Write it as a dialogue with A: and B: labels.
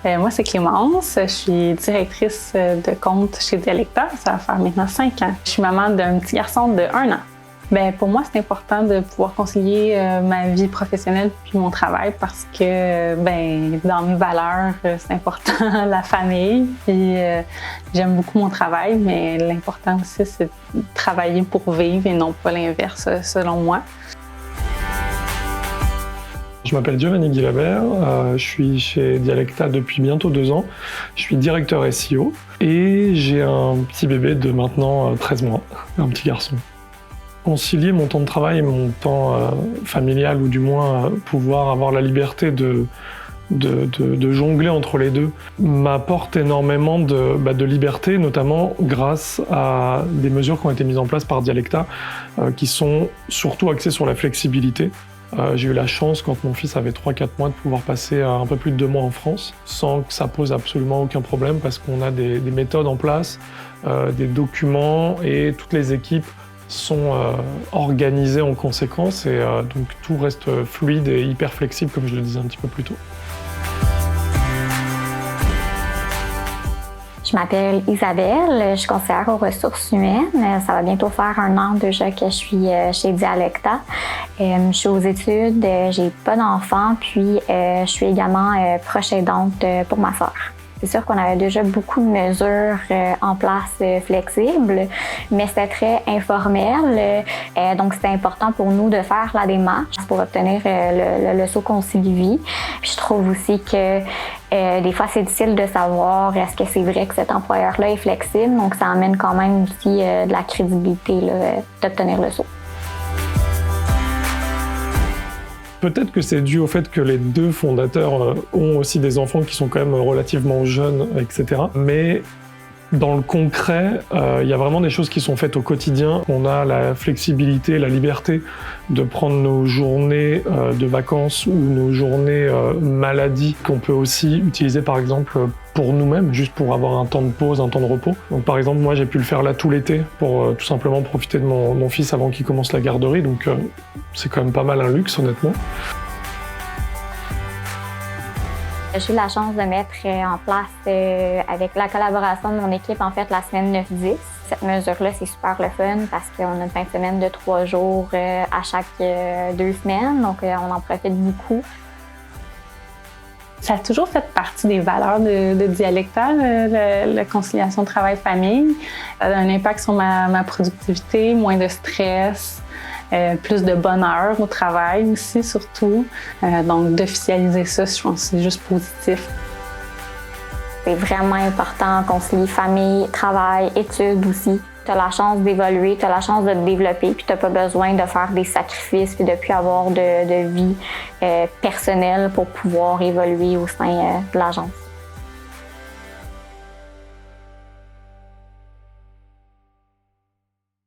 A: Moi, c'est Clémence. Je suis directrice de compte chez Dialecta. Ça va faire maintenant 5 ans. Je suis maman d'un petit garçon de 1 an. Pour moi, c'est important de pouvoir concilier ma vie professionnelle puis mon travail parce que, dans mes valeurs, c'est important la famille. Puis j'aime beaucoup mon travail, mais l'important aussi, c'est de travailler pour vivre et non pas l'inverse, selon moi.
B: Je m'appelle Giovanni Guilabert, je suis chez Dialecta depuis bientôt 2 ans. Je suis directeur SEO et j'ai un petit bébé de maintenant 13 mois, un petit garçon. Concilier mon temps de travail et mon temps familial, ou du moins pouvoir avoir la liberté de jongler entre les deux, m'apporte énormément de liberté, notamment grâce à des mesures qui ont été mises en place par Dialecta, qui sont surtout axées sur la flexibilité. J'ai eu la chance, quand mon fils avait 3-4 mois, de pouvoir passer un peu plus de 2 mois en France, sans que ça pose absolument aucun problème, parce qu'on a des méthodes en place, des documents, et toutes les équipes sont organisées en conséquence, et donc tout reste fluide et hyper flexible, comme je le disais un petit peu plus tôt.
C: Je m'appelle Isabelle, je suis conseillère aux ressources humaines. Ça va bientôt faire 1 an déjà que je suis chez Dialecta. Je suis aux études, j'ai pas d'enfants, puis je suis également proche aidante pour ma sœur. C'est sûr qu'on avait déjà beaucoup de mesures en place flexibles, mais c'était très informel. Donc, c'était important pour nous de faire la démarche pour obtenir le saut Concilie-Vie. Puis je trouve aussi que des fois, c'est difficile de savoir est-ce que c'est vrai que cet employeur-là est flexible. Donc, ça amène quand même aussi de la crédibilité d'obtenir le saut.
B: Peut-être que c'est dû au fait que les 2 fondateurs ont aussi des enfants qui sont quand même relativement jeunes, etc. Mais dans le concret, il y a vraiment des choses qui sont faites au quotidien. On a la flexibilité, la liberté de prendre nos journées de vacances ou nos journées maladie, qu'on peut aussi utiliser par exemple pour nous-mêmes, juste pour avoir un temps de pause, un temps de repos. Donc par exemple, moi j'ai pu le faire là tout l'été pour tout simplement profiter de mon fils avant qu'il commence la garderie, donc c'est quand même pas mal un luxe, honnêtement.
C: J'ai eu la chance de mettre en place, avec la collaboration de mon équipe, en fait, la semaine 9-10. Cette mesure-là, c'est super le fun parce qu'on a une fin de semaine de 3 jours à chaque 2 semaines, donc on en profite beaucoup.
A: Ça a toujours fait partie des valeurs de Dialecta, la conciliation travail-famille. Ça a un impact sur ma productivité, moins de stress, plus de bonheur au travail aussi, surtout. Donc, d'officialiser ça, je pense que c'est juste positif.
C: C'est vraiment important de concilier famille, travail, études aussi. Tu as la chance d'évoluer, tu as la chance de te développer, puis tu n'as pas besoin de faire des sacrifices puis de ne plus avoir de vie personnelle pour pouvoir évoluer au sein de l'agence.